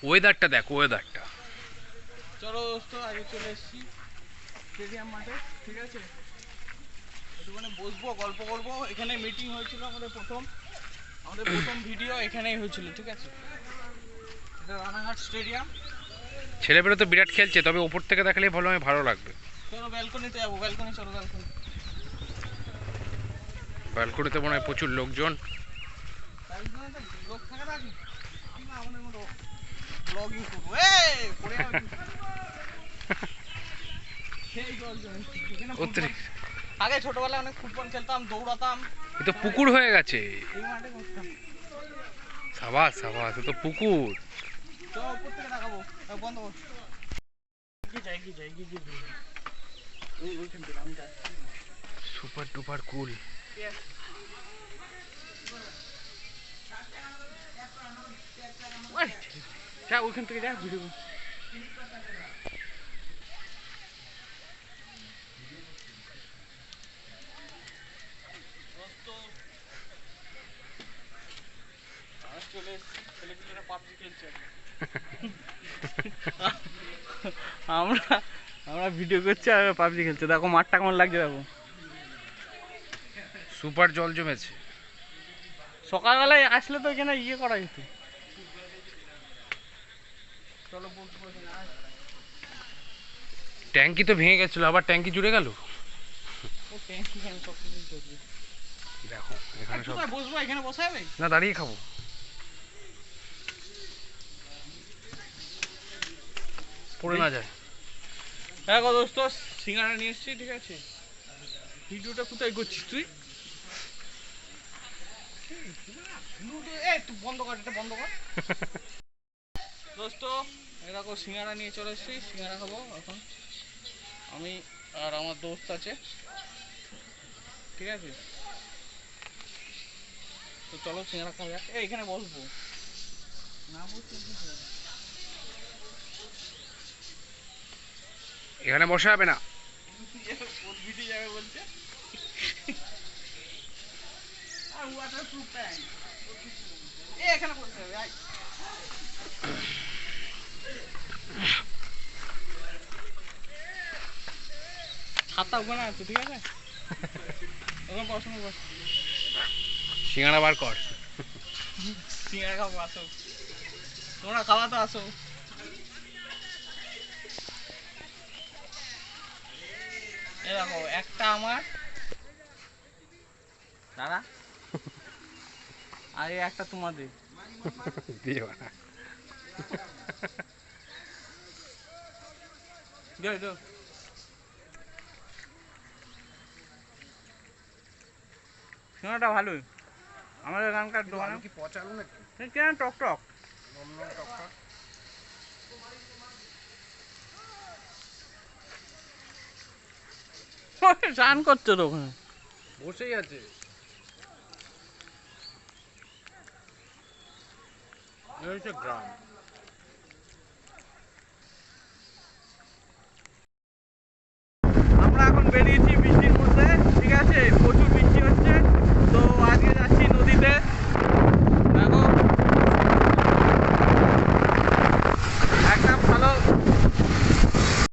ওয়েদারটা দেখ, ওয়েদারটা। চলো দোস্ত, আগে চলে এসেছি স্টেডিয়াম মাঠে, ঠিক আছে? একটুখানি বসবো, গল্প করবো। এখানে মিটিং হয়েছিল আমাদের প্রথম ভিডিও এখানেই হয়েছিল, ঠিক আছে? এটা রানাঘাট স্টেডিয়াম। ছেলেপেলে তো বিরাট খেলছে, তবে ওপর থেকে দেখলে ভালো লাগবে। চলো ব্যালকনিতে যাবো, ব্যালকনি, চলো ব্যালকনি। ব্যালকনিতে মনে হয় প্রচুর লোকজন। লোক থাকে নাকি? আমরা আমাদের মতো ব্লগিং করবো। পড়ে আগে ছোটবেলায় অনেক ফুটবল খেলতাম, দৌড়াতাম। এ তো পুকুর হয়ে গেছে। এই মাঠে করতাম। সাবাস সাবাস, এ তো পুকুর। চলো উপর থেকে দেখাবো, বন্ধ কর। সুপার ডুপার কুল। ওইখান থেকে যা ভিডিও। আমরা আমরা ভিডিও করছি আর পাবজি খেলছে। দেখো মাঠটা কেমন লাগছে, দেখো সুপার জল জমেছে। সকালবেলায় আসলে তো এখানে ইয়ে করা যেত। চলো ট্যাঙ্কি তো ভেঙে গেছিল, আবার ট্যাঙ্কি জুড়ে গেল। দেখো এখানে সব বসবো, এখানে বসা যাবে না, দাঁড়িয়ে খাবো। পড়ে না যায়। দেখো দোস্ত, সিঙ্গারা নিয়ে এসছি, ঠিক আছে? ভিডিওটা কোথায় করছিস তুই? তুই বন্ধ কর, এটা বন্ধ কর। দোস্ত এরকম সিঙ্গারা নিয়ে চলে এসছি, সিঙ্গারা খাবো এখন আমি আর আমার দোস্ত আছে, ঠিক আছে? তো চলো সিঙ্গারা খাওয়া যাক। এখানে বসবো না, এখানে বসা যাবে না। যাবে বলছে। এখানে বসতে হবে। ছাতা ওখানে আছে, ঠিক আছে? ওখানে পড়াশোনা কর। সিঙ্গারা বার কর। সিঙ্গারা খাবো, আসো তোমরা, খাওয়া তো আসো। এই দেখো, একটা আমার দাদা আর একটা তোমাদের। সিঙ্গারাটা ভালোই। আমাদের এখানকার দোকানে কি পচালো নাকি? কেন টক টক স্নান করছে তো ওখানে, বসেই আছে। গ্রাম। আমরা এখন বেরিয়েছি বৃষ্টির মধ্যে, ঠিক আছে? প্রচুর বৃষ্টি হচ্ছে, তো আজকে যাচ্ছি নদীতে।